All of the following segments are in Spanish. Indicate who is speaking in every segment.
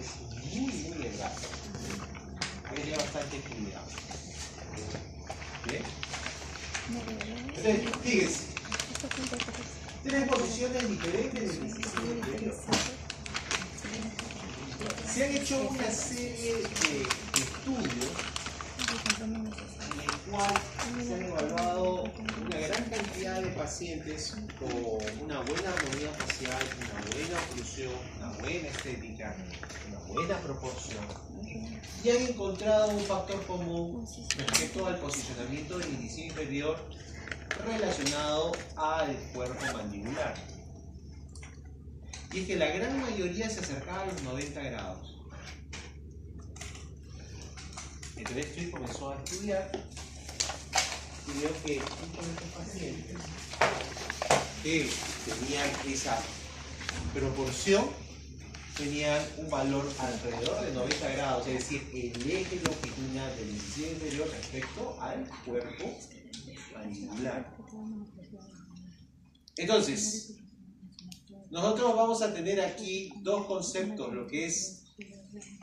Speaker 1: es muy delgado. Hay que tener bastante cuidado. ¿Bien? Entonces, fíjense. Tres posiciones diferentes del incisivo inferior. Se han hecho una serie de estudios en el cual se han evaluado una gran cantidad de pacientes con una buena armonía facial, una buena oclusión, una buena estética, una buena proporción, y han encontrado un factor común respecto al posicionamiento del incisivo inferior relacionado al cuerpo mandibular. Y es que la gran mayoría se acercaba a los 90 grados. Entonces Twigg comenzó a estudiar y vio que muchos de estos pacientes que tenían esa proporción tenían un valor alrededor de 90 grados, es decir, el eje longitudinal del incisivo inferior respecto al cuerpo mandibular. Entonces, nosotros vamos a tener aquí dos conceptos, lo que es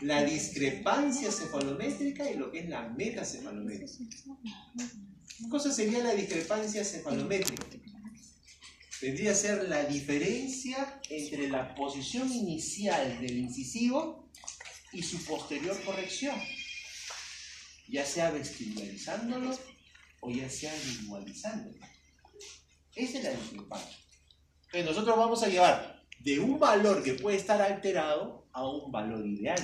Speaker 1: la discrepancia cefalométrica y lo que es la metacefalométrica. ¿Qué cosa sería la discrepancia cefalométrica? Vendría a ser la diferencia entre la posición inicial del incisivo y su posterior corrección, ya sea vestibularizándolo o ya sea lingualizándolo. Esa es la discrepancia. Entonces nosotros vamos a llevar de un valor que puede estar alterado a un valor ideal.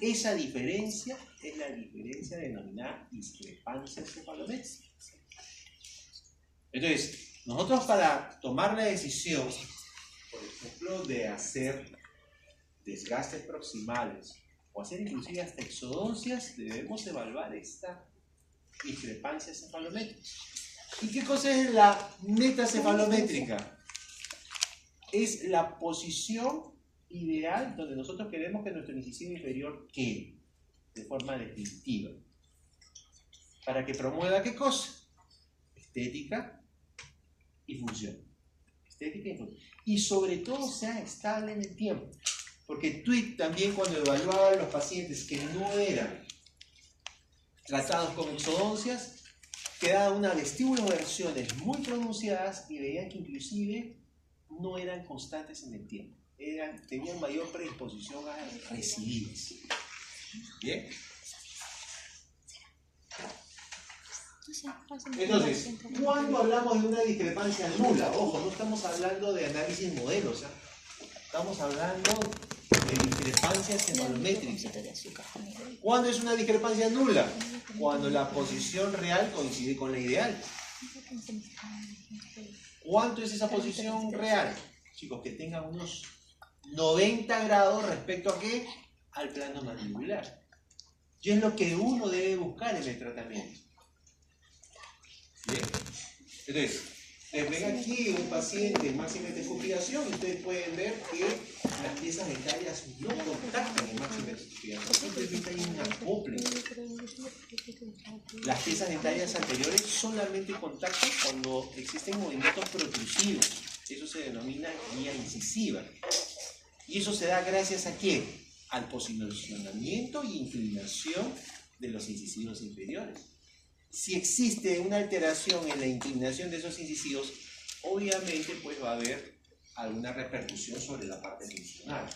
Speaker 1: Esa diferencia es la diferencia denominada discrepancia cefalométrica. Entonces, nosotros para tomar la decisión, por ejemplo, de hacer desgastes proximales o hacer inclusive hasta exodoncias, debemos evaluar esta discrepancia cefalométrica. ¿Y qué cosa es la metacefalométrica? Es la posición ideal donde nosotros queremos que nuestro incisivo inferior quede de forma definitiva. ¿Para que promueva qué cosa? Estética y función. Estética y función. Y sobre todo sea estable en el tiempo. Porque Twigg también, cuando evaluaba a los pacientes que no eran tratados con exodoncias, quedaban unas vestibuloversiones muy pronunciadas y veían que inclusive no eran constantes en el tiempo. Tenían mayor predisposición a recidives. ¿Bien? Entonces, cuando hablamos de una discrepancia nula, ojo, no estamos hablando de análisis modelos, ¿eh? Estamos hablando de discrepancia cefalométrica. ¿Cuándo es una discrepancia nula? Cuando la posición real coincide con la ideal. ¿Cuánto es esa posición real? Chicos, que tengan unos 90 grados respecto a qué? Al plano mandibular. Y es lo que uno debe buscar en el tratamiento. Bien. Entonces, les ven aquí un paciente en máxima descubridación y ustedes pueden ver que las piezas dentarias no contactan en máxima descubridación. Simplemente hay un acople. Las piezas dentarias anteriores solamente contactan cuando existen movimientos protrusivos. Eso se denomina guía incisiva. Y eso se da gracias a ¿qué? Al posicionamiento y inclinación de los incisivos inferiores. Si existe una alteración en la inclinación de esos incisivos, obviamente pues va a haber alguna repercusión sobre la parte funcional.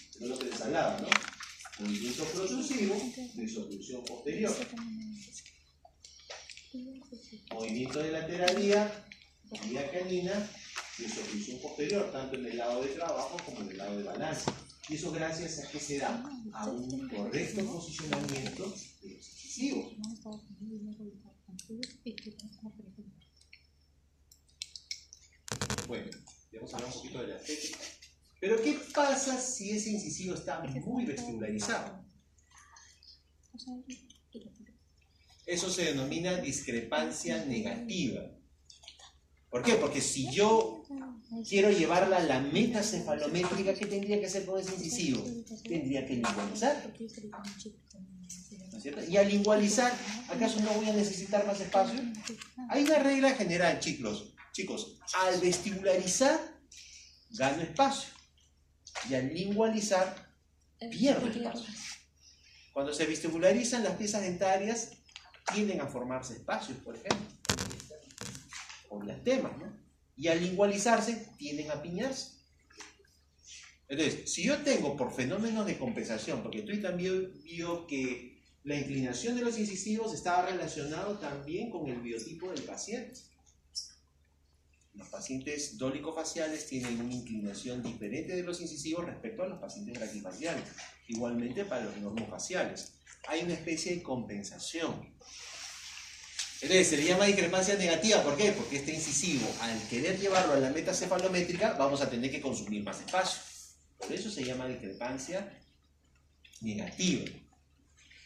Speaker 1: Eso es lo que les hablaba, ¿no? Movimiento protrusivo de su oclusión posterior. Movimiento de lateralidad, vía canina, de su oclusión posterior, tanto en el lado de trabajo como en el lado de balance. Y eso gracias a que se da a un correcto posicionamiento de los incisivos. Bueno, ya vamos a hablar un poquito de la estética. Pero ¿qué pasa si ese incisivo está muy vestibularizado? Eso se denomina discrepancia negativa. ¿Por qué? Porque si yo quiero llevarla a la metacefalométrica, ¿qué tendría que hacer con ese incisivo? Tendría que lingualizar. ¿No es cierto? Y al lingualizar, ¿acaso no voy a necesitar más espacio? Hay una regla general, chicos. Al vestibularizar, gano espacio. Y al lingualizar, pierde espacio. Cuando se vestibularizan, las piezas dentarias tienden a formarse espacios, por ejemplo, o diastemas, ¿no? Y al lingualizarse, tienden a piñarse. Entonces, si yo tengo por fenómenos de compensación, porque tú también vio que la inclinación de los incisivos estaba relacionado también con el biotipo del paciente. Los pacientes dólico-faciales tienen una inclinación diferente de los incisivos respecto a los pacientes braquifaciales. Igualmente para los normofaciales. Hay una especie de compensación. Entonces, se le llama discrepancia negativa. ¿Por qué? Porque este incisivo, al querer llevarlo a la meta cefalométrica, vamos a tener que consumir más espacio. Por eso se llama discrepancia negativa.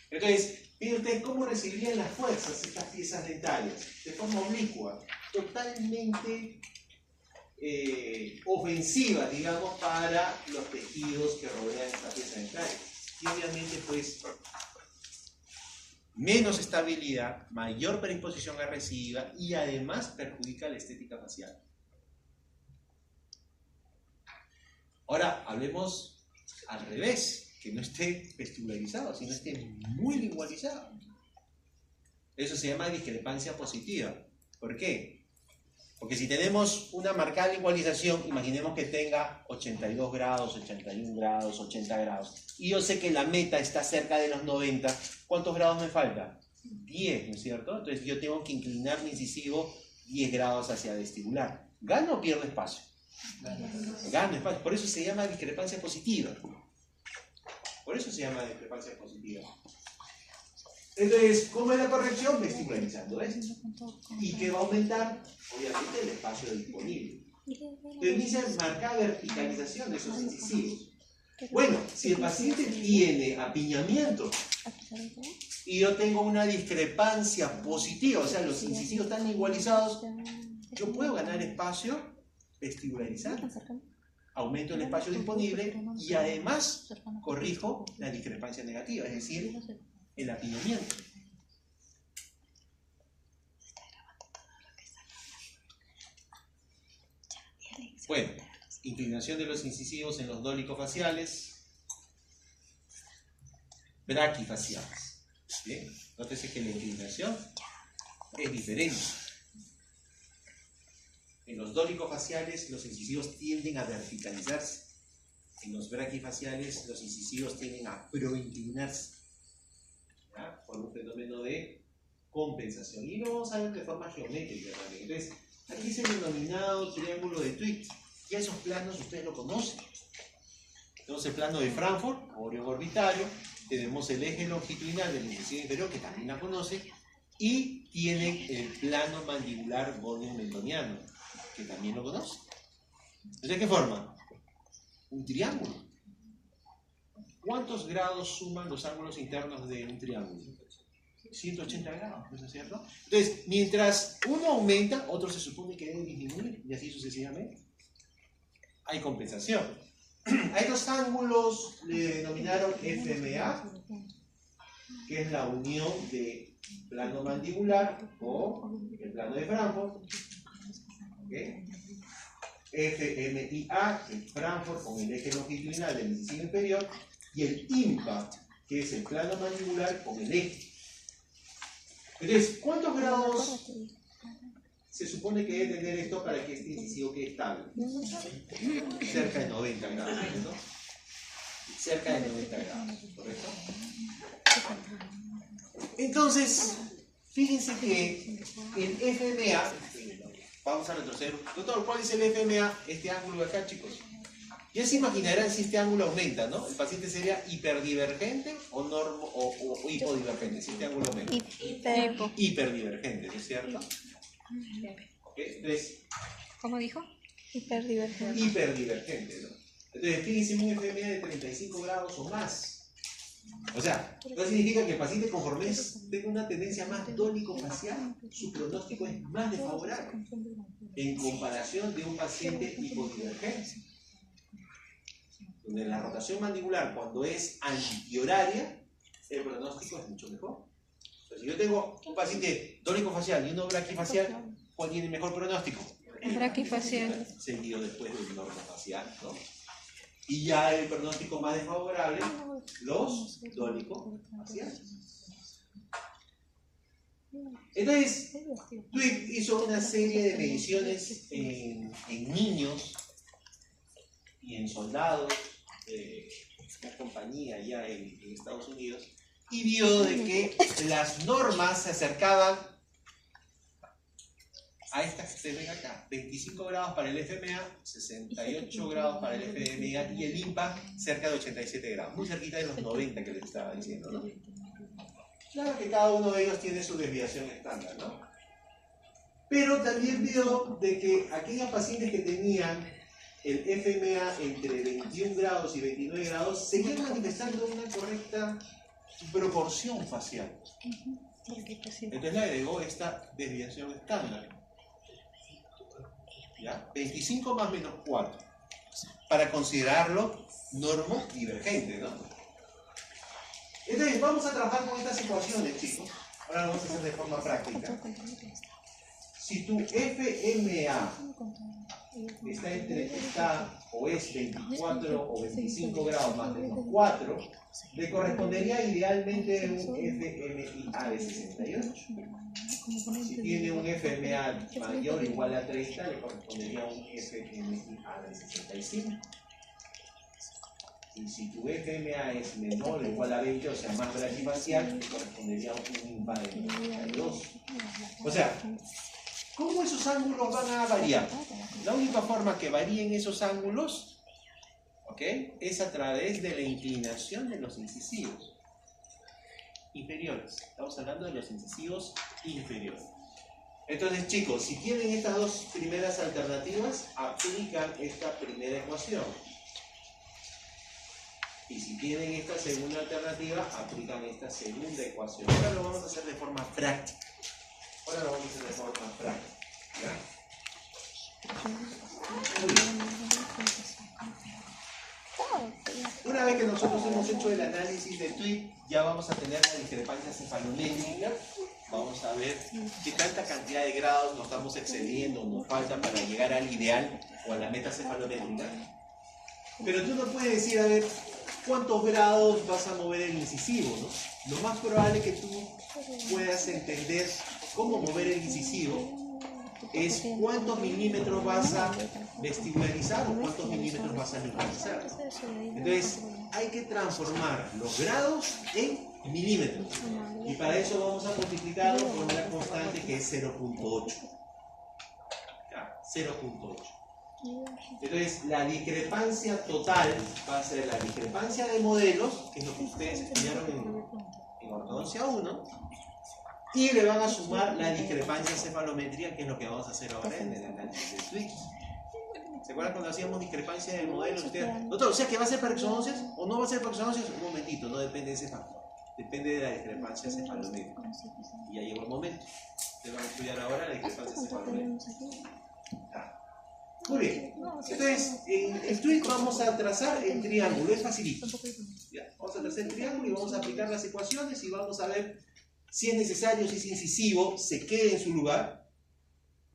Speaker 1: Entonces, miren ustedes cómo recibirían las fuerzas estas piezas dentarias. De forma oblicua, totalmente ofensiva, digamos, para los tejidos que rodean esta pieza dentaria. Y obviamente, pues, menos estabilidad, mayor predisposición agresiva y además perjudica la estética facial. Ahora, hablemos al revés, que no esté vestibularizado, sino esté muy lingualizado. Eso se llama discrepancia positiva. ¿Por qué? Porque si tenemos una marcada lingualización, imaginemos que tenga 82 grados, 81 grados, 80 grados, y yo sé que la meta está cerca de los 90, ¿cuántos grados me falta? 10, ¿no es cierto? Entonces yo tengo que inclinar mi incisivo 10 grados hacia vestibular. ¿Gano o pierdo espacio? Gano espacio. Por eso se llama discrepancia positiva. Por eso se llama discrepancia positiva. Entonces, ¿cómo es la corrección? Vestibularizando esto. ¿Y qué va a aumentar? Obviamente el espacio disponible. Entonces dice marcar verticalización de esos incisivos. Bueno, si el paciente tiene apiñamiento y yo tengo una discrepancia positiva, o sea, los incisivos están igualizados, yo puedo ganar espacio vestibularizando. Aumento el espacio disponible y además corrijo la discrepancia negativa, es decir, el apiñamiento. Bueno, inclinación de los incisivos en los dólico-faciales, braquifaciales. ¿Bien? Nótese que la inclinación es diferente. En los dólico-faciales los incisivos tienden a verticalizarse. En los braquifaciales los incisivos tienden a proinclinarse, ¿ya? Por un fenómeno de compensación. Y lo vamos a ver de forma geométrica también. Entonces, aquí es el denominado triángulo de Twitt. Ya esos planos ustedes lo conocen. Tenemos el plano de Frankfurt, óreo orbitario. Tenemos el eje longitudinal del incisivo inferior, que también la conoce. Y tiene el plano mandibular Bodium-Mentoniano, que también lo conoce. ¿De qué forma? Un triángulo. ¿Cuántos grados suman los ángulos internos de un triángulo? 180 grados, ¿no es cierto? Entonces, mientras uno aumenta, otro se supone que debe disminuir, y así sucesivamente. Hay compensación. A estos ángulos le denominaron FMA, que es la unión de plano mandibular o el plano de Frankfurt. ¿Okay? FMIA, el Frankfurt con el eje longitudinal del incisivo inferior, y el IMPA, que es el plano mandibular con el eje. Entonces, ¿cuántos grados se supone que debe tener esto para que este incisivo quede estable? Cerca de 90 grados, ¿no? Cerca de 90 grados, ¿correcto? Entonces, fíjense que el FMA, vamos a retroceder. Doctor, ¿cuál es el FMA? Este ángulo de acá, chicos. Ya se imaginarán si este ángulo aumenta, ¿no? El paciente sería hiperdivergente o hipodivergente, si este ángulo aumenta. Hiperdivergente, ¿no es cierto? ¿Okay? Entonces,
Speaker 2: ¿cómo dijo?
Speaker 3: Hiperdivergente.
Speaker 1: Hiperdivergente, ¿no? Entonces, fíjense un FMA de 35 grados o más. O sea, eso significa que el paciente conforme tenga una tendencia más dólico-facial, su pronóstico es más desfavorable en comparación de un paciente hipodivergente, donde la rotación mandibular, cuando es antihoraria, el pronóstico es mucho mejor. Entonces, si yo tengo un paciente dólico-facial y uno braquifacial, ¿cuál tiene mejor pronóstico?
Speaker 3: Braquifacial.
Speaker 1: Seguido después del normofacial, ¿no? Y ya el pronóstico más desfavorable, los dólico-faciales. Entonces, Twigg hizo una serie de mediciones en niños y en soldados de una compañía allá en Estados Unidos y vio de que las normas se acercaban a estas que se ven acá: 25 grados para el FMA, 68 grados para el FMA y el IMPA cerca de 87 grados, muy cerquita de los 90 que les estaba diciendo, ¿no? Claro que cada uno de ellos tiene su desviación estándar, ¿no? Pero también vio de que aquellos pacientes que tenían el FMA entre 21 grados y 29 grados seguían manifestando una correcta proporción facial. Entonces le agregó esta desviación estándar. ¿Ya? 25 más menos 4. Para considerarlo normodivergente, ¿no? Entonces, vamos a trabajar con estas ecuaciones, chicos. Ahora lo vamos a hacer de forma práctica. Si tu FMA o es 24 o 25 grados más menos 4, le correspondería idealmente un FMIA de 68. Si tiene un FMA mayor o igual a 30, le correspondería un FMIA de 65. Y si tu FMA es menor o igual a 20, o sea, más braquifacial, le correspondería un IMPA de 92. O sea, ¿cómo esos ángulos van a variar? La única forma que varíen esos ángulos, ¿ok?, es a través de la inclinación de los incisivos inferiores. Estamos hablando de los incisivos inferiores. Entonces, chicos, si tienen estas dos primeras alternativas, aplican esta primera ecuación. Y si tienen esta segunda alternativa, aplican esta segunda ecuación. Ahora lo vamos a hacer de forma práctica. ¿Ya? Muy bien. Una vez que nosotros hemos hecho el análisis de Twigg, ya vamos a tener la discrepancia cefalométrica. Vamos a ver qué tanta cantidad de grados nos estamos excediendo, nos falta para llegar al ideal o a la meta cefalométrica. Pero tú no puedes decir, a ver, ¿cuántos grados vas a mover el incisivo, no? Lo más probable es que tú puedas entender cómo mover el incisivo es cuántos milímetros vas a vestibularizar o cuántos milímetros vas a localizar. Entonces, hay que transformar los grados en milímetros. Y para eso vamos a multiplicarlo por una constante que es 0.8. 0.8. Entonces, la discrepancia total va a ser la discrepancia de modelos, que es lo que ustedes estudiaron en ortodoncia 1, y le van a sumar la discrepancia cefalométrica, que es lo que vamos a hacer ahora en el análisis de Twigg. ¿Se acuerdan cuando hacíamos discrepancia de modelos? Doctor, o sea, que va a ser para exodoncias o no va a ser para exodoncias. Un momentito, no depende de ese factor. Depende de la discrepancia cefalométrica. Y ya llegó el momento. Ustedes van a estudiar ahora la discrepancia cefalométrica. Muy bien. Entonces, en Twigg vamos a trazar el triángulo. Es facilito. ¿Ya? Vamos a trazar el triángulo y vamos a aplicar las ecuaciones y vamos a ver si es necesario, si es incisivo, se quede en su lugar,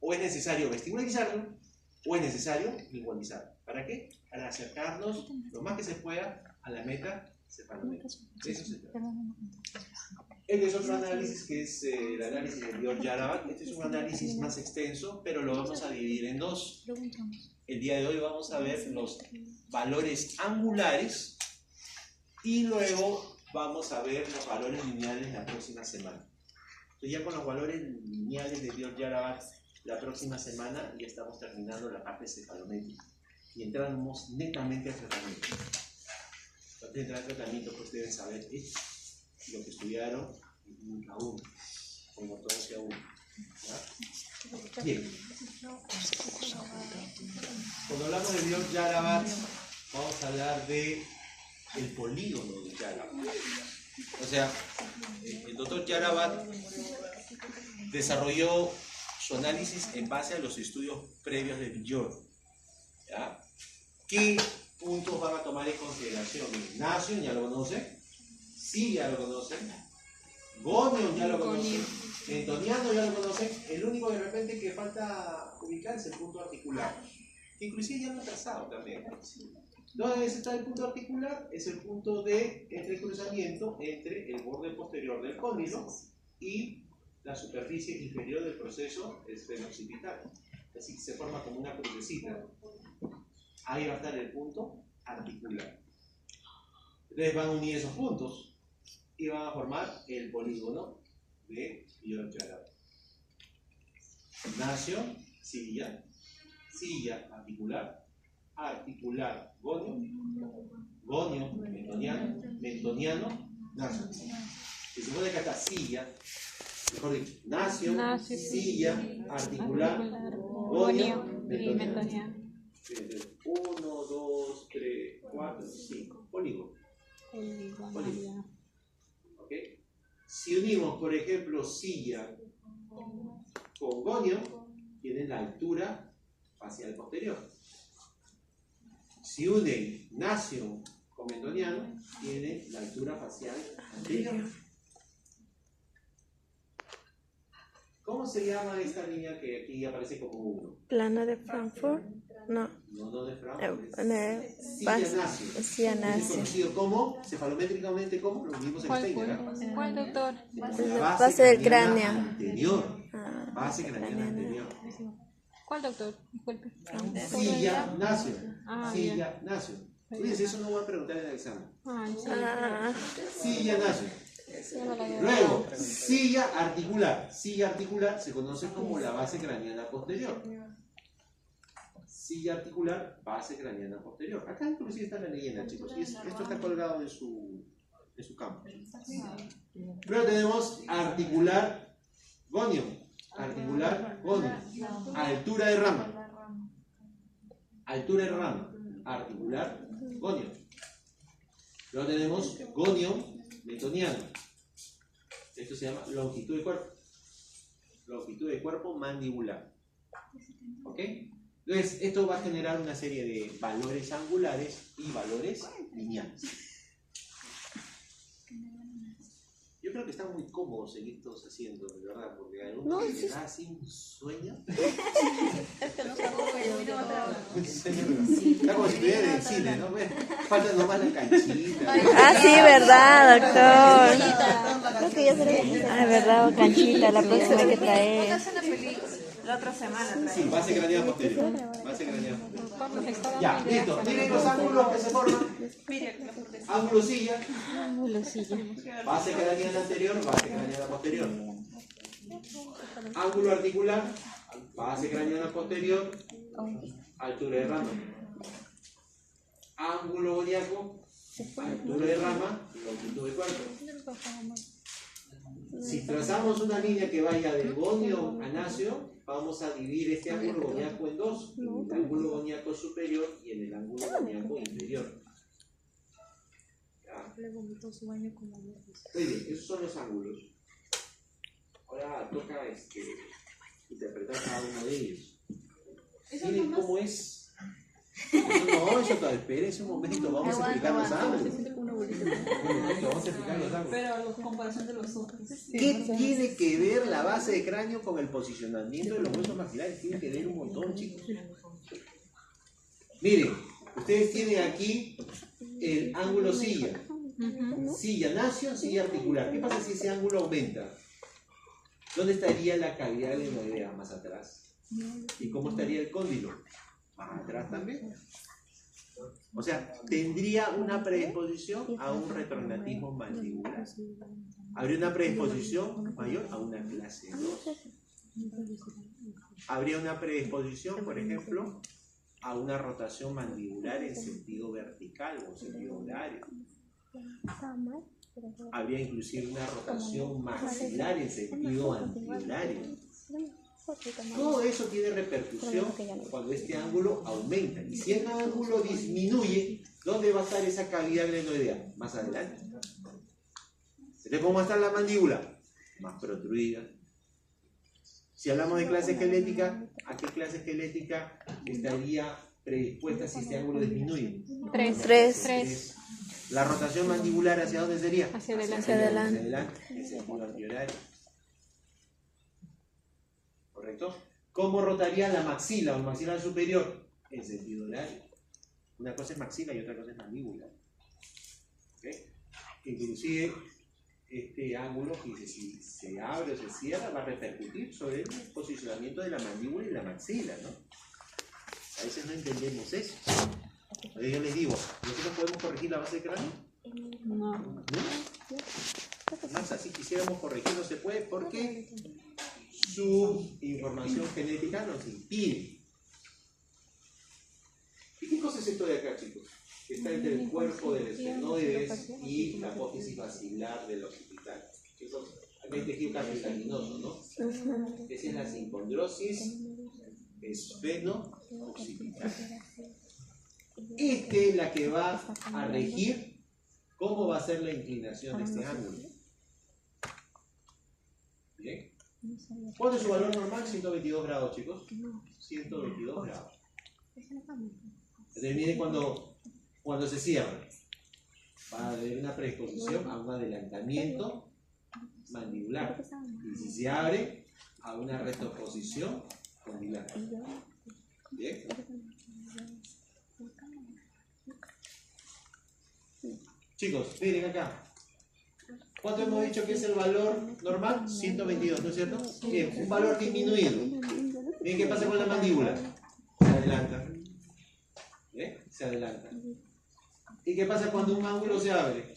Speaker 1: o es necesario vestibularizarlo, o es necesario igualizarlo. ¿Para qué? Para acercarnos lo más que se pueda a la meta cefalométrica. De eso se trata. Este es otro análisis que es el análisis de Dior-Yarabat. Este es un análisis más extenso, pero lo vamos a dividir en dos. El día de hoy vamos a ver los valores angulares y luego vamos a ver los valores lineales la próxima semana. Entonces ya con los valores lineales de Dior-Yarabat la próxima semana ya estamos terminando la parte cefalométrica y entramos netamente al tratamiento. Antes de entrar al tratamiento, pues deben saber lo que estudiaron en la 1, en ortodoncia 1. ¿Ya? Bien. Cuando hablamos de Dior-Yarabat, vamos a hablar de el polígono de Yarabat. O sea, el doctor Yarabat desarrolló su análisis en base a los estudios previos de Villor. ¿Ya? ¿Qué puntos van a tomar en consideración? Ignacio, ya lo conocen. Sí, ya lo conocen. Gonion, ya lo conocen. Mentoniano, ya lo conocen. El único de repente que falta ubicar es el punto articular, que inclusive ya lo he trazado también. ¿Dónde está el punto articular? Es el punto de entrecruzamiento entre el borde posterior del cóndilo y la superficie inferior del proceso esfeno-occipital. Así que se forma como una crucecita. Ahí va a estar el punto articular. Entonces van a unir esos puntos y van a formar el polígono de Biot-Jarab. Nacio, silla, silla articular, articular gonio, gonio mentoniano, mentoniano, nacio. Se supone que acá silla, mejor dicho, nacio, silla, articular, gonio, mentoniano. 1, 2, 3, 4, 5, polígono. Polígono. ¿Ok? Si unimos, por ejemplo, silla con gonio, tienen la altura facial posterior. Si unen nacio con mentoniano, tienen la altura facial anterior. ¿Cómo se llama esta línea que aquí aparece como 1?
Speaker 2: Plano de Frankfurt. No.
Speaker 1: No de Frankfurt.
Speaker 2: Silla nacio.
Speaker 1: Silla nacio. Es conocido como, cefalométricamente, como lo vimos en Steiner.
Speaker 3: ¿Cuál, doctor?
Speaker 1: La
Speaker 2: base del cráneo
Speaker 1: anterior. Base craneana anterior.
Speaker 3: ¿Cuál, doctor? Disculpe.
Speaker 1: Silla nacio. Silla nacio. Fíjense, eso no voy a preguntar en el examen. Silla nacio. Luego, silla articular. Silla articular se conoce como la base craneana posterior. Silla articular, base craneana posterior. Acá inclusive está la leyenda, chicos. Y esto está colgado en su campo. Luego tenemos articular gonio. Articular gonio. Altura de rama. Altura de rama. Articular gonio. Luego tenemos gonio mentoniano. Esto se llama longitud de cuerpo. Longitud de cuerpo mandibular. ¿Ok? Entonces, esto va a generar una serie de valores angulares y valores lineales. Yo creo que está muy cómodo seguir todos haciendo, de verdad, porque a algunos les da así un sueño.
Speaker 3: Es que no se aburre.
Speaker 1: Está como si estuviera en el cine, ¿no? Falta nomás la canchita.
Speaker 2: Sí, verdad, doctor. Creo que ya será. Verdad, canchita, la próxima hay que traer.
Speaker 3: La otra semana.
Speaker 1: Sí, base craneana posterior. Base craneana posterior. Ya, listo. Miren los ángulos que se forman. Ángulo silla. Base craneana anterior, base craneana posterior. Ángulo articular, base craneana posterior, altura de rama. Ángulo goniaco, altura de rama, longitud de cuerpo. Si trazamos una línea que vaya del gonio a nacio, vamos a dividir este ángulo goniaco en dos, en el ángulo goniaco superior y en el ángulo goniaco inferior. ¿Ya? Muy bien, esos son los ángulos. Ahora toca interpretar cada uno de ellos. Miren cómo es. No, eso todavía, espérense un momentito, vamos a explicar los ángulos. Vamos a explicar los ángulos.
Speaker 3: Pero a comparación de los otros.
Speaker 1: ¿Qué tiene que ver la base de cráneo con el posicionamiento de los huesos maxilares? Tiene que ver un montón, chicos. Miren, ustedes tienen aquí el ángulo silla. Silla nacio, silla articular. ¿Qué pasa si ese ángulo aumenta? ¿Dónde estaría la cavidad glenoidea? Más atrás. ¿Y cómo estaría el cóndilo? Más atrás también. O sea, tendría una predisposición a un retrognatismo mandibular. Habría una predisposición mayor a una clase 2. Habría una predisposición, por ejemplo, a una rotación mandibular en sentido vertical o en sentido horario. Habría inclusive una rotación maxilar en sentido antihorario. Todo eso tiene repercusión cuando este ángulo aumenta. Y si el ángulo disminuye, ¿dónde va a estar esa cavidad glenoidea? Más adelante. Entonces, ¿cómo va a estar la mandíbula? Más protruida. Si hablamos de clase esquelética, ¿a qué clase esquelética estaría predispuesta si este ángulo disminuye?
Speaker 2: 3.
Speaker 1: La rotación mandibular, ¿hacia dónde sería?
Speaker 3: Hacia adelante.
Speaker 2: Hacia adelante.
Speaker 1: Hacia adelante, en sentido antihorario. ¿Correcto? ¿Cómo rotaría la maxila o el maxilar superior? En sentido horario. Una cosa es maxila y otra cosa es mandíbula. ¿Okay? Inclusive este ángulo, que si se abre o se cierra, va a repercutir sobre el posicionamiento de la mandíbula y la maxila, ¿no? A veces no entendemos eso. Entonces yo les digo, ¿nosotros podemos corregir la base del cráneo?
Speaker 3: No.
Speaker 1: ¿No? Más así quisiéramos corregir, no se puede porque su información genética nos impide. ¿Y qué cosa es esto de acá, chicos? Que está entre el cuerpo del esfenoides y la apófisis basilar del occipital. Acá hay tejido cartilaginoso, ¿no? Esa es la sincondrosis esfeno-occipital. Esta es la que va a regir cómo va a ser la inclinación de este ángulo. ¿Bien? ¿Cuál es su valor normal? 122 grados, chicos. 122 grados. Entonces, miren cuando se cierra. Va a haber una predisposición a un adelantamiento mandibular. Y si se abre, a una retroposición condilar. ¿Bien? Chicos, miren acá. ¿Cuánto hemos dicho que es el valor normal? 122, ¿no es cierto? Bien, un valor disminuido. Miren qué pasa con la mandíbula. Se adelanta. ¿Bien? Se adelanta. ¿Y qué pasa cuando un ángulo se abre?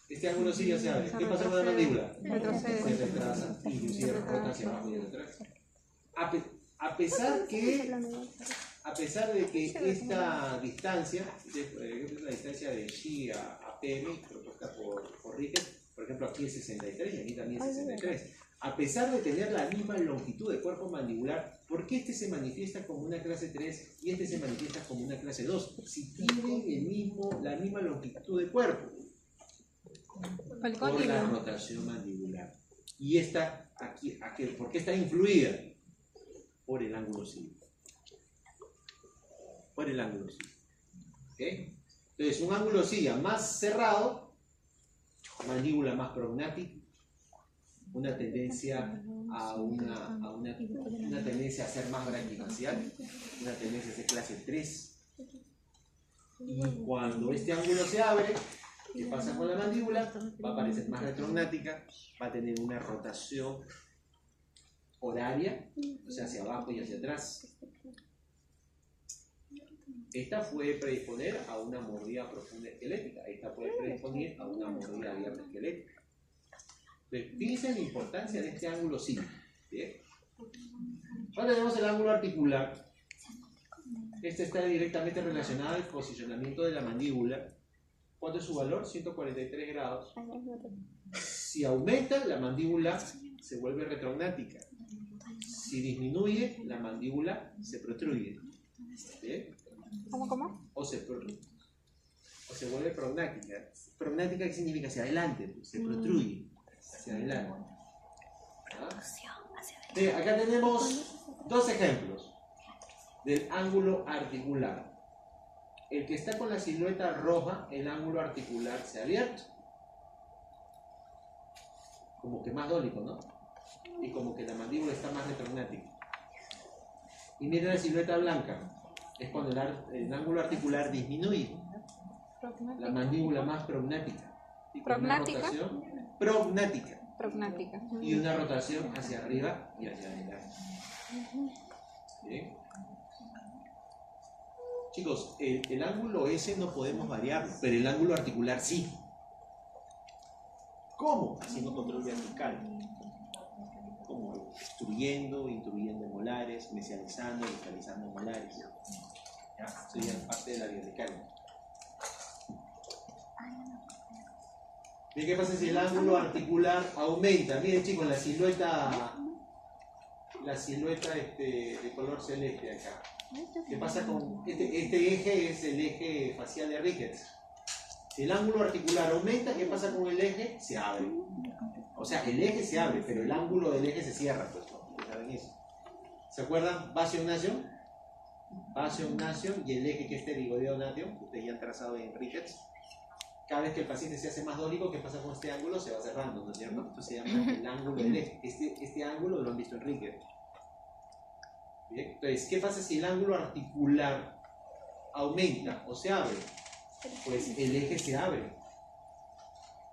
Speaker 1: Este ángulo sí ya se abre. ¿Qué pasa con la mandíbula?
Speaker 3: Retrocede.
Speaker 1: Se retrasa, inclusive rota hacia abajo y hacia atrás. A pesar de que esta distancia, la distancia de Xi a PM, propuesta por Ricketts, por ejemplo aquí es 63 y aquí también es 63, a pesar de tener la misma longitud de cuerpo mandibular, ¿por qué este se manifiesta como una clase 3 y este se manifiesta como una clase 2? Si tienen la misma longitud de cuerpo, por la rotación mandibular. Y esta, aquí, ¿por qué está influida? Por el ángulo cívico. Por el ángulo cívico. ¿Okay? Entonces, un ángulo cívico más cerrado, mandíbula más prognática, una tendencia a una tendencia a ser más branquifacial, una tendencia a ser clase 3. Y cuando este ángulo se abre, ¿qué pasa con la mandíbula? Va a parecer más retrognática, va a tener una rotación horaria, o sea, hacia abajo y hacia atrás. Esta puede predisponer a una mordida profunda esquelética, esta puede predisponer a una mordida abierta esquelética. Entonces, fíjense la importancia de este ángulo cívico. ¿Bien? Ahora tenemos el ángulo articular. Este está directamente relacionado al posicionamiento de la mandíbula. ¿Cuánto es su valor? 143 grados. Si aumenta, la mandíbula se vuelve retrognática. Si disminuye, la mandíbula se protruye. ¿Bien?
Speaker 3: ¿Cómo?
Speaker 1: O se vuelve prognática. ¿Prognática qué significa? Hacia adelante, se protruye hacia adelante. ¿Ah? Acá tenemos dos ejemplos del ángulo articular. El que está con la silueta roja, el ángulo articular se ha abierto. Como que más dólico, ¿no? Y como que la mandíbula está más retrognática. Y miren la silueta blanca. Es cuando el ángulo articular disminuye. La mandíbula más prognática. Y con una rotación prognática. Y una rotación hacia arriba y hacia adelante. ¿Bien? Chicos, el ángulo S no podemos variarlo, pero el ángulo articular sí. ¿Cómo? Haciendo control vertical. Como instruyendo molares, mesianizando, localizando molares. ¿Ya? Eso ya es parte de la vertical. Miren qué pasa si el ángulo articular aumenta. Miren, chicos, la silueta de color celeste acá. ¿Qué pasa con este eje? Es el eje facial de Ricketts. Si el ángulo articular aumenta, ¿qué pasa con el eje? Se abre. O sea, el eje se abre, pero el ángulo del eje se cierra. Pues, ¿no? ¿Saben eso? ¿Se acuerdan? Base Nation y el eje que es pterigodeo Nation, que ustedes ya han trazado en Ricketts. Cada vez que el paciente se hace más dólico, ¿qué pasa con este ángulo? Se va cerrando, ¿no es cierto? Esto se llama el ángulo del eje. Este ángulo lo han visto en Ricketts. Bien, entonces, ¿qué pasa si el ángulo articular aumenta o se abre, pues el eje se abre.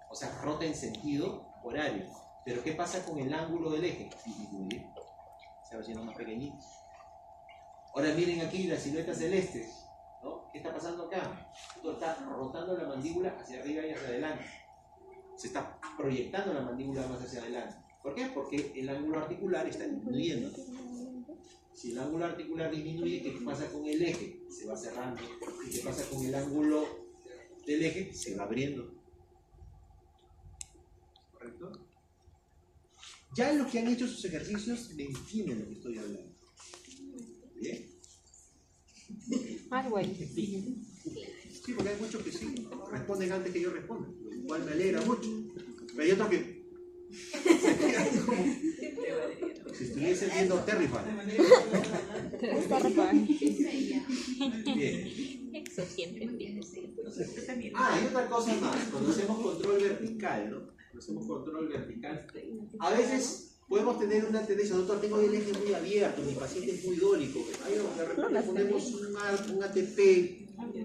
Speaker 1: O sea, rota en sentido horario. Pero ¿qué pasa con el ángulo del eje? Disminuye. Se va haciendo más pequeñito. Ahora miren aquí la silueta celeste, ¿no? ¿Qué está pasando acá? Esto está rotando la mandíbula hacia arriba y hacia adelante. Se está proyectando la mandíbula más hacia adelante. ¿Por qué? Porque el ángulo articular está disminuyendo. Si el ángulo articular disminuye, ¿qué pasa con el eje? Se va cerrando. ¿Y qué pasa con el ángulo del eje? Se va abriendo. ¿Correcto? Ya los que han hecho sus ejercicios me entienden lo que estoy hablando. ¿Bien?
Speaker 3: Algo ahí.
Speaker 1: Sí, porque hay muchos que sí responden antes que yo responda, lo cual me alegra mucho. Pero hay otros que se quedan como si estuviesen viendo Terrify.
Speaker 3: Está repagando.
Speaker 1: Bien.
Speaker 4: Eso siempre empieza.
Speaker 1: Y otra cosa más, cuando hacemos control vertical, ¿no? Cuando hacemos control vertical, a veces podemos tener una tendencia, doctor, tengo el eje muy abierto, mi paciente es muy dólico, ahí de repente ponemos un ATP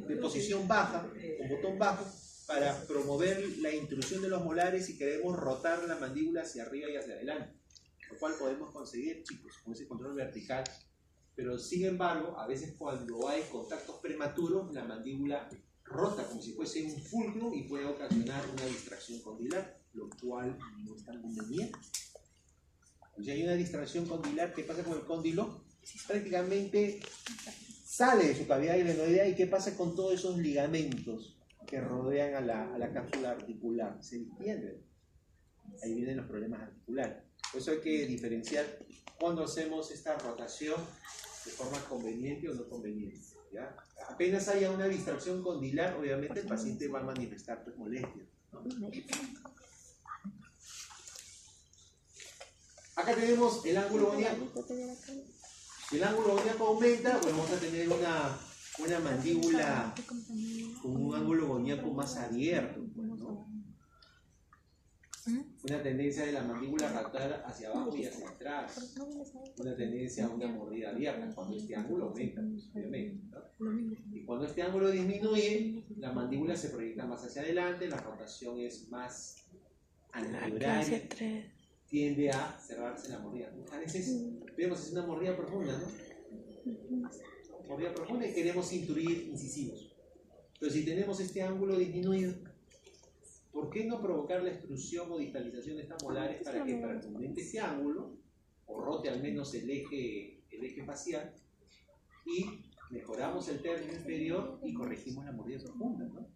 Speaker 1: de posición baja, con botón bajo, para promover la intrusión de los molares y queremos rotar la mandíbula hacia arriba y hacia adelante, lo cual podemos conseguir, chicos, con ese control vertical. Pero sin embargo, a veces cuando hay contactos prematuros, la mandíbula rota como si fuese un fulcro y puede ocasionar una distracción condilar, lo cual no es tan conveniente. Si hay una distracción condilar, ¿qué pasa con el cóndilo? Prácticamente sale de su cavidad glenoidea. ¿Y qué pasa con todos esos ligamentos que rodean a la cápsula articular? Se distienden. Ahí vienen los problemas articulares. Por eso hay que diferenciar cuando hacemos esta rotación de forma conveniente o no conveniente, ¿ya? Apenas haya una distracción condilar, obviamente el paciente va a manifestar molestias, ¿no? Acá tenemos el ángulo boniaco. Si el ángulo boniaco aumenta, pues vamos a tener una mandíbula con un ángulo boniaco más abierto, pues, ¿no? Una tendencia de la mandíbula a rotar hacia abajo y hacia atrás. Una tendencia a una mordida abierta, cuando este ángulo aumenta, pues, obviamente, ¿no? Y cuando este ángulo disminuye, la mandíbula se proyecta más hacia adelante, la rotación es más antihoraria, tiende a cerrarse la mordida. A veces vemos es una mordida profunda, ¿no? Mordida profunda y queremos intruir incisivos. Pero si tenemos este ángulo disminuido, ¿por qué no provocar la extrusión o distalización de estas molares para que aumente ese ángulo, o rote al menos el eje facial, y mejoramos el término inferior y corregimos la mordida profunda, ¿no?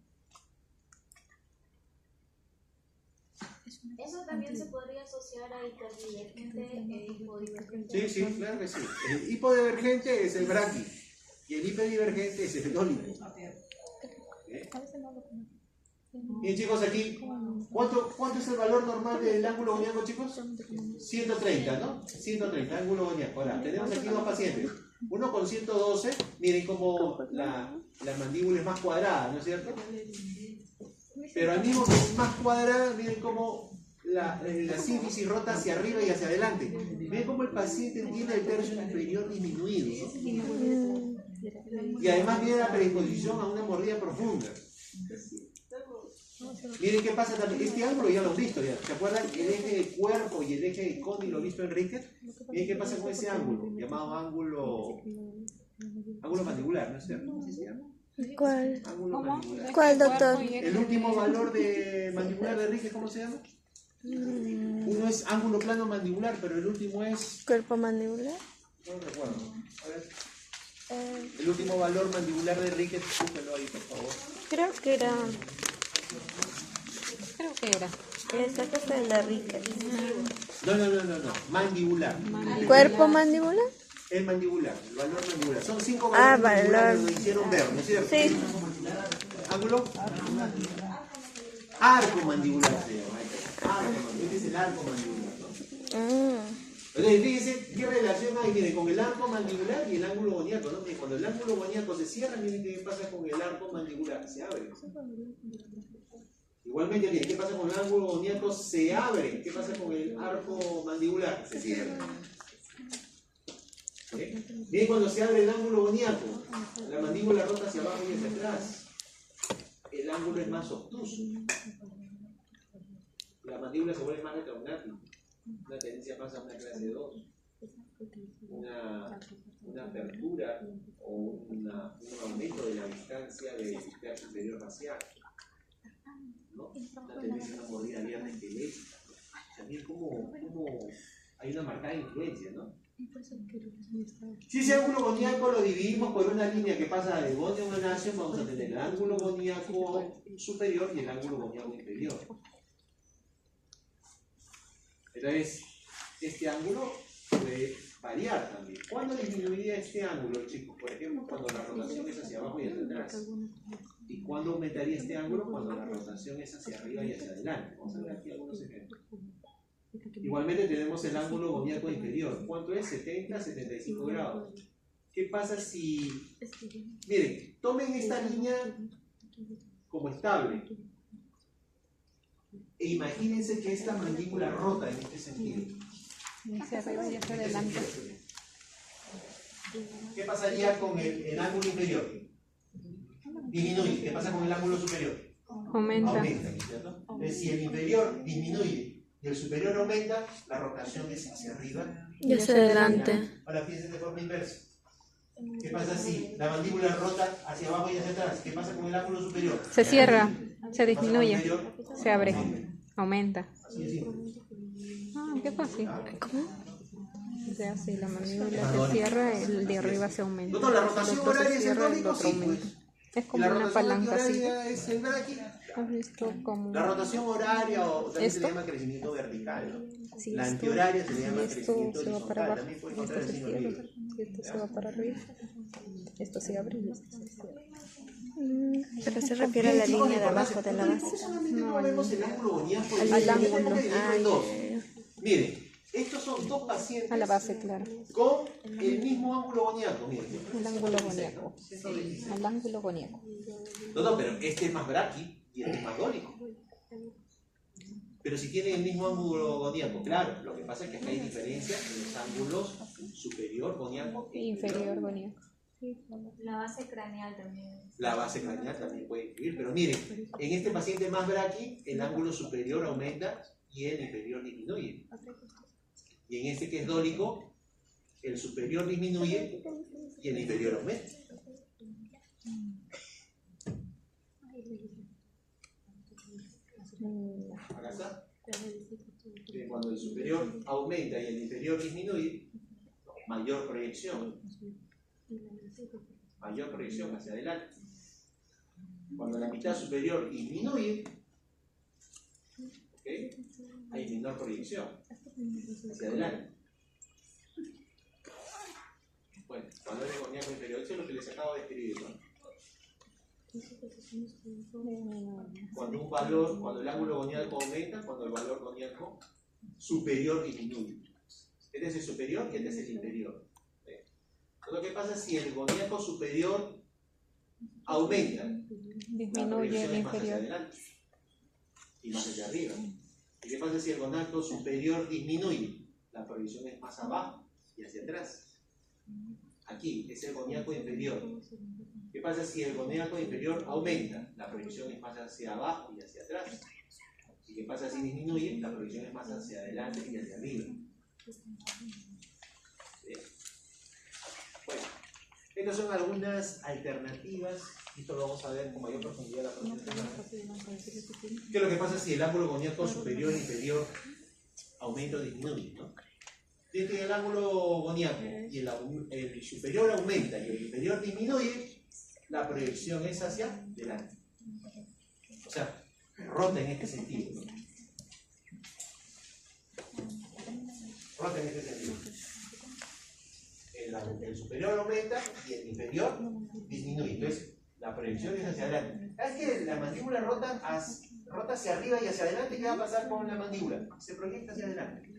Speaker 4: Eso también se podría asociar a hiperdivergente e hipodivergente.
Speaker 1: Sí, claro que sí. El hipodivergente es el braqui y el hiperdivergente es el dólico. Bien, chicos, aquí, ¿cuánto es el valor normal del ángulo boniaco, chicos? 130, ¿no? 130, ángulo boniaco. Ahora, tenemos aquí dos pacientes. Uno con 112, miren cómo la mandíbula es más cuadrada, ¿no es cierto? Pero al mismo que es más cuadrada, miren cómo la sínfisis rota hacia arriba y hacia adelante. Miren cómo el paciente tiene el tercio inferior disminuido, ¿no? Y además tiene la predisposición a una mordida profunda. Miren qué pasa también. Este ángulo ya lo han visto, ya. ¿Se acuerdan? El eje de cuerpo y el eje de cóndilo visto en Rickett. Miren qué pasa con ese ángulo, llamado ángulo mandibular, ¿no es cierto? ¿Cómo se llama?
Speaker 2: ¿Cuál?
Speaker 1: Ángulo mandibular.
Speaker 2: ¿Cuál, doctor?
Speaker 1: El último valor de mandibular de Rickett, ¿cómo se llama? Uno es ángulo plano mandibular, pero el último es...
Speaker 2: ¿Cuerpo mandibular?
Speaker 1: No recuerdo. A ver. El último valor mandibular de Rickett, búsquenlo ahí, por favor.
Speaker 2: Creo que era...
Speaker 3: Esta
Speaker 2: cosa de la Rickett.
Speaker 1: No. Mandibular.
Speaker 2: ¿Cuerpo mandibular?
Speaker 1: El mandibular, el valor mandibular. Son 5 valores mandibulares que nos hicieron ver, ¿no es cierto?
Speaker 2: Sí.
Speaker 1: ¿Ángulo? Arco mandibular se llama. Este es el arco mandibular, ¿no? Entonces, fíjense qué relación hay, miren, con el arco mandibular y el ángulo boniaco, ¿no? Que cuando el ángulo boniaco se cierra, miren qué pasa con el arco mandibular, se abre. Igualmente, miren, ¿qué pasa con el ángulo boniaco? Se abre. ¿Qué pasa con el arco mandibular? Se cierra. Bien, cuando se abre el ángulo boniaco, la mandíbula rota hacia abajo y hacia atrás, el ángulo es más obtuso. La mandíbula se vuelve más retrognática. Una tendencia pasa a una clase 2. Una apertura o un aumento de la distancia del tercio superior facial, ¿no? Una tendencia a una mordida abierta esquelética. También como hay una marcada influencia, ¿no? Si ese ángulo boniaco lo dividimos por una línea que pasa del gonio manáceo, vamos a tener el ángulo boniaco superior y el ángulo boniaco inferior. Entonces, este ángulo puede variar también. ¿Cuándo disminuiría este ángulo, chicos? Por ejemplo, cuando la rotación es hacia abajo y hacia atrás. ¿Y cuándo aumentaría este ángulo? Cuando la rotación es hacia arriba y hacia adelante. Vamos a ver aquí algunos ejemplos. Igualmente tenemos el ángulo boniaco inferior. ¿Cuánto es? 70, 75 grados. ¿Qué pasa si... Miren, tomen esta línea como estable. E imagínense que esta mandíbula rota en este sentido.
Speaker 3: Hacia arriba y hacia adelante.
Speaker 1: ¿Qué pasaría con el ángulo inferior? Disminuye. ¿Qué pasa con el ángulo superior?
Speaker 3: Aumenta.
Speaker 1: Aumenta, ¿cierto? Entonces, si el inferior disminuye y el superior aumenta, la rotación es hacia arriba
Speaker 2: Y hacia adelante.
Speaker 1: Ahora piensen de forma inversa. ¿Qué pasa si la mandíbula rota hacia abajo y hacia atrás? ¿Qué pasa con el ángulo superior?
Speaker 3: Se cierra, se disminuye,
Speaker 1: Inferior,
Speaker 3: se abre, aumenta.
Speaker 1: así es simple.
Speaker 3: Ah, qué fácil. O sea, si la mandíbula se cierra, el de arriba se aumenta.
Speaker 1: No, la rotación
Speaker 3: El otro
Speaker 1: horaria
Speaker 3: se
Speaker 1: es el
Speaker 3: cierra, el
Speaker 1: tónico,
Speaker 3: otro
Speaker 1: sí,
Speaker 3: aumenta.
Speaker 1: pues.
Speaker 3: Es como
Speaker 1: La
Speaker 3: una
Speaker 1: rotación
Speaker 3: palanca así.
Speaker 1: horaria es el braquio.
Speaker 3: ¿Has visto como
Speaker 1: La rotación horaria o también se
Speaker 3: ¿Esto?
Speaker 1: le llama crecimiento vertical, ¿no?
Speaker 3: si
Speaker 1: La
Speaker 3: esto,
Speaker 1: antihoraria se le
Speaker 3: si
Speaker 1: llama
Speaker 3: esto
Speaker 1: crecimiento
Speaker 3: se va para
Speaker 1: horizontal,
Speaker 3: abajo,
Speaker 1: también puede
Speaker 3: y esto
Speaker 1: encontrar el
Speaker 3: se
Speaker 1: signo
Speaker 3: cierra,
Speaker 1: griego.
Speaker 3: y esto se va para arriba, esto se abre y esto se cierra.
Speaker 2: Pero se refiere a la línea de abajo de la
Speaker 1: ¿Por
Speaker 2: base.
Speaker 1: qué solamente no vemos el ángulo boniaco?
Speaker 3: Al ángulo.
Speaker 1: En dos. Miren, estos son dos pacientes
Speaker 3: A la base, claro.
Speaker 1: con el mismo ángulo boniaco. Miren,
Speaker 3: El ángulo boniaco. Al ángulo boniaco.
Speaker 1: No, pero este es más braqui y este es más dórico. Pero si tienen el mismo ángulo boniaco, claro, lo que pasa es que acá hay diferencia en los ángulos superior boniaco e
Speaker 3: Inferior boniaco.
Speaker 4: La base craneal también.
Speaker 1: La base craneal también puede influir, pero miren, en este paciente más braqui, el ángulo superior aumenta y el inferior disminuye. Y en este que es dórico, el superior disminuye y el inferior aumenta. Acá está. Cuando el superior aumenta y el inferior disminuye, mayor proyección. Mayor proyección hacia adelante. Cuando la mitad superior disminuye, ¿okay? Hay menor proyección hacia adelante. Bueno, valor boniaco inferior, eso es lo que les acabo de escribir, ¿no? Cuando el ángulo boniaco aumenta, cuando el valor boniaco superior disminuye. Este es el superior y este es el inferior. Lo que pasa es si el boniaco superior aumenta,
Speaker 3: Disminuye el
Speaker 1: es más hacia
Speaker 3: inferior.
Speaker 1: adelante y más hacia arriba. ¿Y qué pasa si el boniaco superior disminuye? La proyección es más abajo y hacia atrás. Aquí es el boniaco inferior. ¿Qué pasa si el boniaco inferior aumenta? La proyección es más hacia abajo y hacia atrás. ¿Y qué pasa si disminuye? La proyección es más hacia adelante y hacia arriba. Bien. Bueno, estas son algunas alternativas. Esto lo vamos a ver con mayor profundidad la próxima semana. ¿Qué es lo que pasa si el ángulo boniaco superior e inferior aumenta o disminuye, ¿no? Si el ángulo boniaco y el superior aumenta y el inferior disminuye, la proyección es hacia adelante. O sea, rota en este sentido, ¿no? Rota en este sentido. El superior aumenta y el inferior disminuye. Entonces, la proyección es hacia adelante. ¿Sabes que la mandíbula rota hacia arriba y hacia adelante? ¿Qué va a pasar con la mandíbula? Se proyecta hacia adelante.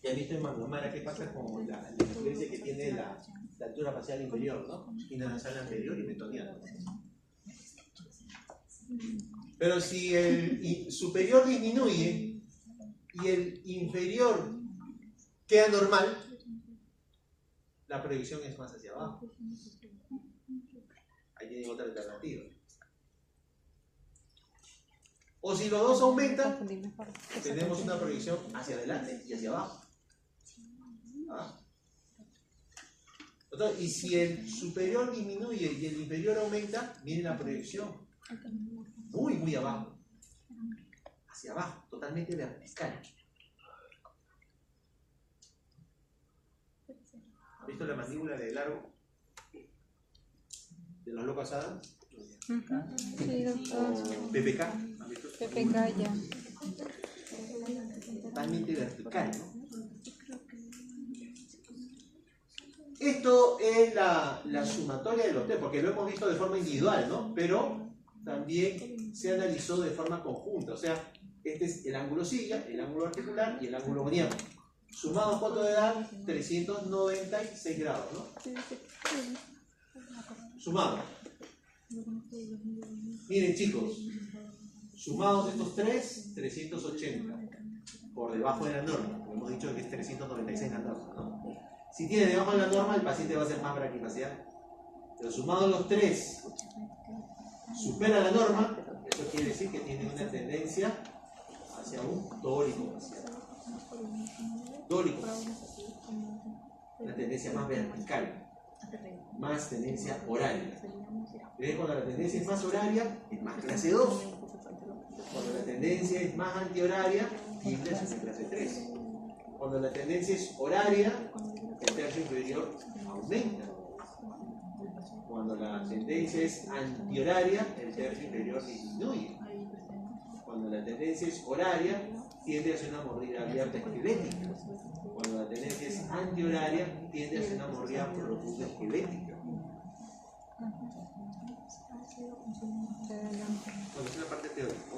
Speaker 1: Ya han visto en McNamara qué pasa con la influencia que tiene la altura facial inferior, ¿no? Espina nasal anterior y metoniana. Pero si el superior disminuye y el inferior queda normal, la proyección es más hacia abajo. Ahí tienen otra alternativa. O si los dos aumentan, tenemos una proyección hacia adelante y hacia abajo. Y si el superior disminuye y el inferior aumenta, miren la proyección. Muy, muy abajo. Hacia abajo, totalmente vertical. ¿Han visto la mandíbula de largo? ¿De los locos Adams?
Speaker 3: Sí, doctor.
Speaker 1: ¿O PPK? ¿Han visto?
Speaker 3: PPK ya.
Speaker 1: Totalmente vertical, ¿no? Esto es la sumatoria de los test, porque lo hemos visto de forma individual, ¿no? Pero también se analizó de forma conjunta. O sea, este es el ángulo silla, el ángulo articular y el ángulo goniano. Sumados, ¿cuánto de edad? 396 grados, ¿no? Sumados. Miren, chicos, sumados estos tres, 380. Por debajo de la norma. Hemos dicho que es 396 la norma, ¿no? Si tiene debajo de la norma, el paciente va a ser más braquifacial. Pero sumados los tres, supera la norma, eso quiere decir que tiene una tendencia hacia un dórico facial. Dórico facial. Una tendencia más vertical, más tendencia horaria. ¿Ves? Cuando la tendencia es más horaria, es más clase 2. Cuando la tendencia es más antihoraria, tiende a ser clase 3. Cuando la tendencia es horaria, el tercio inferior aumenta. Cuando la tendencia es antihoraria, el tercio inferior disminuye. Cuando la tendencia es horaria, tiende a ser una mordida abierta esquelética. Cuando la tendencia es antihoraria, tiende a ser una mordida profunda esquelética.